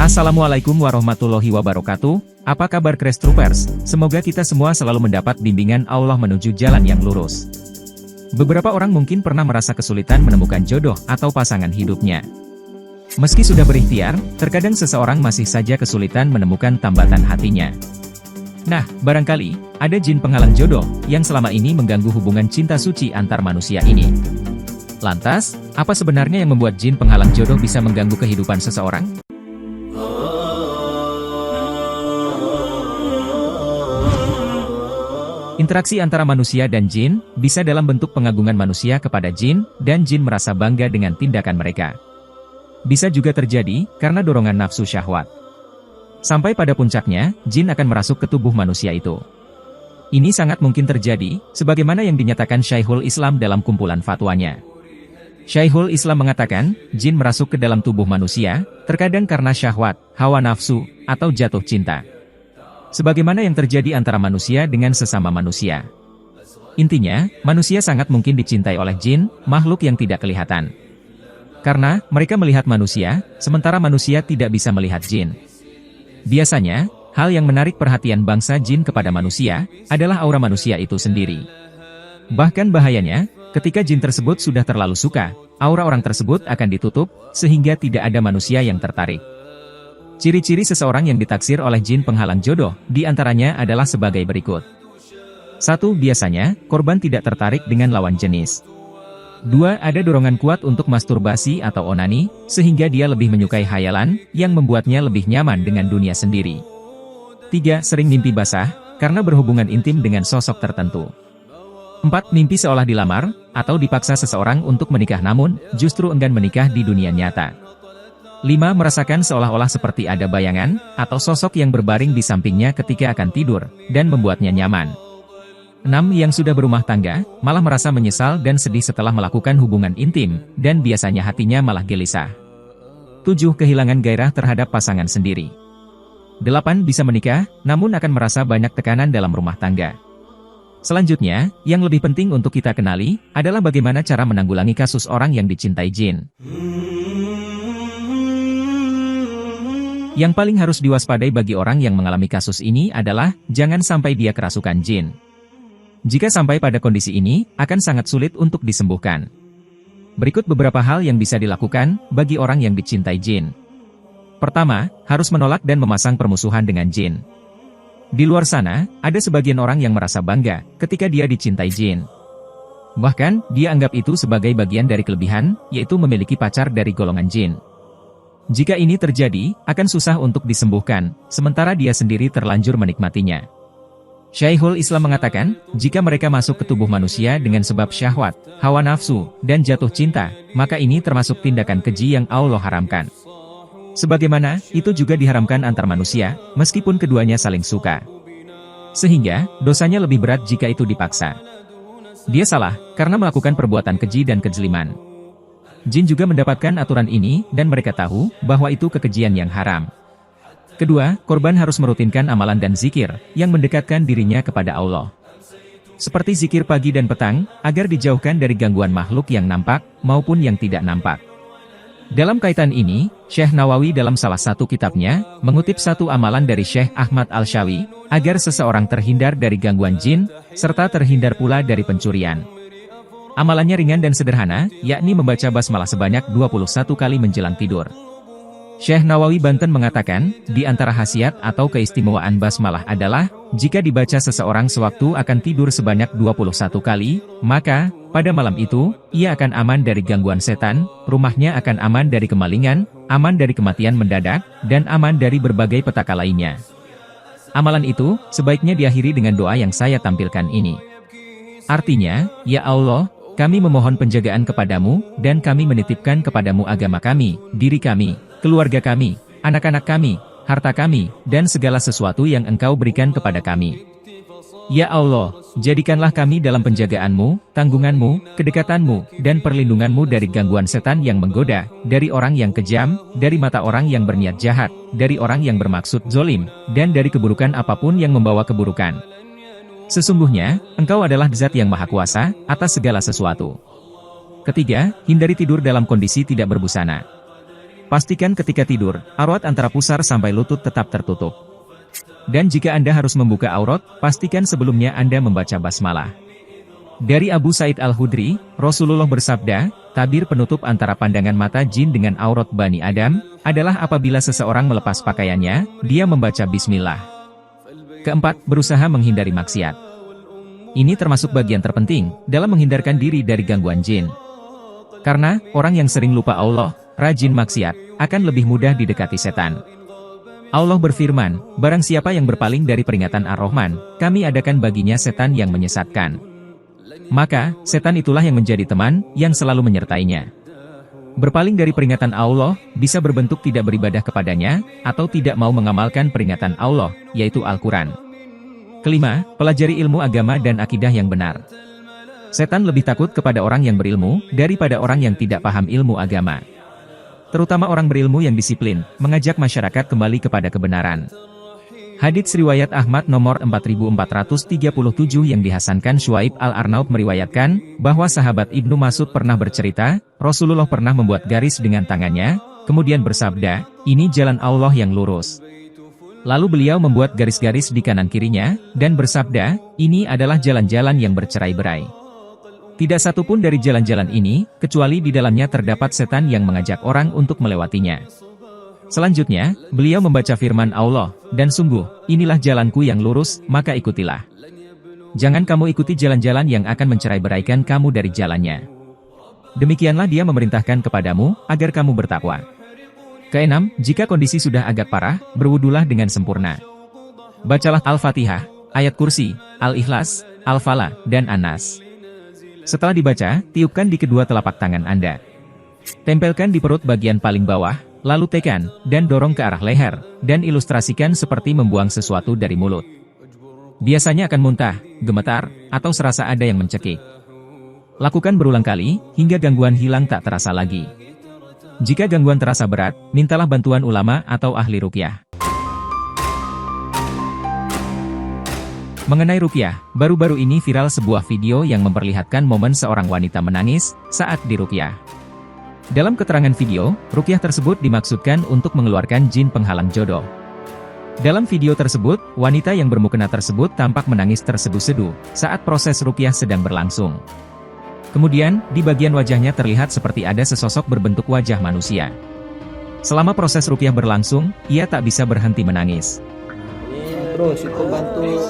Assalamualaikum warahmatullahi wabarakatuh. Apa kabar Crash Troopers? Semoga kita semua selalu mendapat bimbingan Allah menuju jalan yang lurus. Beberapa orang mungkin pernah merasa kesulitan menemukan jodoh atau pasangan hidupnya. Meski sudah berikhtiar, terkadang seseorang masih saja kesulitan menemukan tambatan hatinya. Nah, barangkali ada jin penghalang jodoh yang selama ini mengganggu hubungan cinta suci antar manusia ini. Lantas, apa sebenarnya yang membuat jin penghalang jodoh bisa mengganggu kehidupan seseorang? Interaksi antara manusia dan jin bisa dalam bentuk pengagungan manusia kepada jin, dan jin merasa bangga dengan tindakan mereka. Bisa juga terjadi karena dorongan nafsu syahwat. Sampai pada puncaknya, jin akan merasuk ke tubuh manusia itu. Ini sangat mungkin terjadi, sebagaimana yang dinyatakan Syekhul Islam dalam kumpulan fatwanya. Syekhul Islam mengatakan, jin merasuk ke dalam tubuh manusia, terkadang karena syahwat, hawa nafsu, atau jatuh cinta. Sebagaimana yang terjadi antara manusia dengan sesama manusia. Intinya, manusia sangat mungkin dicintai oleh jin, makhluk yang tidak kelihatan. Karena, mereka melihat manusia, sementara manusia tidak bisa melihat jin. Biasanya, hal yang menarik perhatian bangsa jin kepada manusia, adalah aura manusia itu sendiri. Bahkan bahayanya, ketika jin tersebut sudah terlalu suka, aura orang tersebut akan ditutup, sehingga tidak ada manusia yang tertarik. Ciri-ciri seseorang yang ditaksir oleh jin penghalang jodoh, diantaranya adalah sebagai berikut. 1. Biasanya, korban tidak tertarik dengan lawan jenis. 2. Ada dorongan kuat untuk masturbasi atau onani, sehingga dia lebih menyukai hayalan, yang membuatnya lebih nyaman dengan dunia sendiri. 3. Sering mimpi basah, karena berhubungan intim dengan sosok tertentu. 4. Mimpi seolah dilamar, atau dipaksa seseorang untuk menikah namun, justru enggan menikah di dunia nyata. 5. Merasakan seolah-olah seperti ada bayangan, atau sosok yang berbaring di sampingnya ketika akan tidur, dan membuatnya nyaman. 6. Yang sudah berumah tangga, malah merasa menyesal dan sedih setelah melakukan hubungan intim, dan biasanya hatinya malah gelisah. 7. Kehilangan gairah terhadap pasangan sendiri. 8. Bisa menikah, namun akan merasa banyak tekanan dalam rumah tangga. Selanjutnya, yang lebih penting untuk kita kenali, adalah bagaimana cara menanggulangi kasus orang yang dicintai jin. Yang paling harus diwaspadai bagi orang yang mengalami kasus ini adalah, jangan sampai dia kerasukan jin. Jika sampai pada kondisi ini, akan sangat sulit untuk disembuhkan. Berikut beberapa hal yang bisa dilakukan, bagi orang yang dicintai jin. Pertama, harus menolak dan memasang permusuhan dengan jin. Di luar sana, ada sebagian orang yang merasa bangga, ketika dia dicintai jin. Bahkan, dia anggap itu sebagai bagian dari kelebihan, yaitu memiliki pacar dari golongan jin. Jika ini terjadi, akan susah untuk disembuhkan, sementara dia sendiri terlanjur menikmatinya. Syekhul Islam mengatakan, jika mereka masuk ke tubuh manusia dengan sebab syahwat, hawa nafsu, dan jatuh cinta, maka ini termasuk tindakan keji yang Allah haramkan. Sebagaimana, itu juga diharamkan antar manusia, meskipun keduanya saling suka. Sehingga, dosanya lebih berat jika itu dipaksa. Dia salah, karena melakukan perbuatan keji dan kezaliman. Jin juga mendapatkan aturan ini, dan mereka tahu bahwa itu kekejian yang haram. Kedua, korban harus merutinkan amalan dan zikir, yang mendekatkan dirinya kepada Allah. Seperti zikir pagi dan petang, agar dijauhkan dari gangguan makhluk yang nampak, maupun yang tidak nampak. Dalam kaitan ini, Syekh Nawawi dalam salah satu kitabnya, mengutip satu amalan dari Syekh Ahmad Al-Syawi, agar seseorang terhindar dari gangguan jin, serta terhindar pula dari pencurian. Amalannya ringan dan sederhana, yakni membaca basmalah sebanyak 21 kali menjelang tidur. Syekh Nawawi Banten mengatakan, di antara khasiat atau keistimewaan basmalah adalah, jika dibaca seseorang sewaktu akan tidur sebanyak 21 kali, maka, pada malam itu, ia akan aman dari gangguan setan, rumahnya akan aman dari kemalingan, aman dari kematian mendadak, dan aman dari berbagai petaka lainnya. Amalan itu, sebaiknya diakhiri dengan doa yang saya tampilkan ini. Artinya, ya Allah, kami memohon penjagaan kepadamu, dan kami menitipkan kepadamu agama kami, diri kami, keluarga kami, anak-anak kami, harta kami, dan segala sesuatu yang Engkau berikan kepada kami. Ya Allah, jadikanlah kami dalam penjagaanmu, tanggunganmu, kedekatanmu, dan perlindunganmu dari gangguan setan yang menggoda, dari orang yang kejam, dari mata orang yang berniat jahat, dari orang yang bermaksud zolim, dan dari keburukan apapun yang membawa keburukan. Sesungguhnya, Engkau adalah Zat yang Maha Kuasa, atas segala sesuatu. Ketiga, hindari tidur dalam kondisi tidak berbusana. Pastikan ketika tidur, aurat antara pusar sampai lutut tetap tertutup. Dan jika Anda harus membuka aurat, pastikan sebelumnya Anda membaca basmalah. Dari Abu Sa'id Al-Khudri, Rasulullah bersabda, tabir penutup antara pandangan mata jin dengan aurat Bani Adam, adalah apabila seseorang melepas pakaiannya, dia membaca bismillah. Keempat, berusaha menghindari maksiat. Ini termasuk bagian terpenting, dalam menghindarkan diri dari gangguan jin. Karena, orang yang sering lupa Allah, rajin maksiat, akan lebih mudah didekati setan. Allah berfirman, barang siapa yang berpaling dari peringatan Ar-Rahman, kami adakan baginya setan yang menyesatkan. Maka, setan itulah yang menjadi teman, yang selalu menyertainya. Berpaling dari peringatan Allah, bisa berbentuk tidak beribadah kepadanya, atau tidak mau mengamalkan peringatan Allah, yaitu Al-Quran. Kelima, pelajari ilmu agama dan akidah yang benar. Setan lebih takut kepada orang yang berilmu, daripada orang yang tidak paham ilmu agama. Terutama orang berilmu yang disiplin, mengajak masyarakat kembali kepada kebenaran. Hadits riwayat Ahmad nomor 4437 yang dihasankan Syuaib Al-Arnaud meriwayatkan, bahwa sahabat Ibnu Mas'ud pernah bercerita, Rasulullah pernah membuat garis dengan tangannya, kemudian bersabda, ini jalan Allah yang lurus. Lalu beliau membuat garis-garis di kanan kirinya, dan bersabda, ini adalah jalan-jalan yang bercerai-berai. Tidak satu pun dari jalan-jalan ini, kecuali di dalamnya terdapat setan yang mengajak orang untuk melewatinya. Selanjutnya, beliau membaca firman Allah, dan sungguh, inilah jalanku yang lurus, maka ikutilah. Jangan kamu ikuti jalan-jalan yang akan mencerai-beraikan kamu dari jalannya. Demikianlah dia memerintahkan kepadamu, agar kamu bertakwa. Keenam, jika kondisi sudah agak parah, berwudulah dengan sempurna. Bacalah Al-Fatihah, ayat kursi, Al-Ikhlas, Al-Falah, dan An-Nas. Setelah dibaca, tiupkan di kedua telapak tangan Anda. Tempelkan di perut bagian paling bawah, lalu tekan, dan dorong ke arah leher, dan ilustrasikan seperti membuang sesuatu dari mulut. Biasanya akan muntah, gemetar, atau serasa ada yang mencekik. Lakukan berulang kali, hingga gangguan hilang tak terasa lagi. Jika gangguan terasa berat, mintalah bantuan ulama atau ahli ruqyah. Mengenai ruqyah, baru-baru ini viral sebuah video yang memperlihatkan momen seorang wanita menangis saat diruqyah. Dalam keterangan video, ruqyah tersebut dimaksudkan untuk mengeluarkan jin penghalang jodoh. Dalam video tersebut, wanita yang bermukena tersebut tampak menangis terseduh-seduh saat proses ruqyah sedang berlangsung. Kemudian, di bagian wajahnya terlihat seperti ada sesosok berbentuk wajah manusia. Selama proses ruqyah berlangsung, ia tak bisa berhenti menangis. Terus itu bantu terus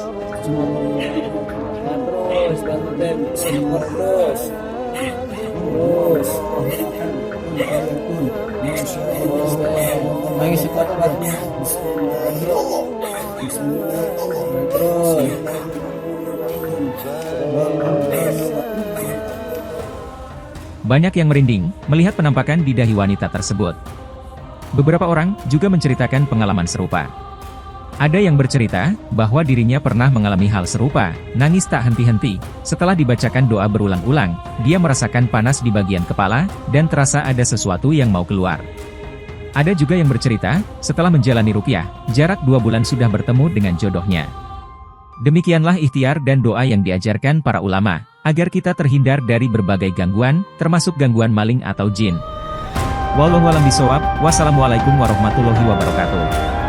bantu terus lagi cepat Banyak yang merinding melihat penampakan di dahi wanita tersebut. Beberapa orang juga menceritakan pengalaman serupa. Ada yang bercerita bahwa dirinya pernah mengalami hal serupa, nangis tak henti-henti. Setelah dibacakan doa berulang-ulang, dia merasakan panas di bagian kepala, dan terasa ada sesuatu yang mau keluar. Ada juga yang bercerita, setelah menjalani ruqyah, jarak 2 bulan sudah bertemu dengan jodohnya. Demikianlah ikhtiar dan doa yang diajarkan para ulama, agar kita terhindar dari berbagai gangguan, termasuk gangguan maling atau jin. Wallahualam bishawab, wassalamualaikum warahmatullahi wabarakatuh.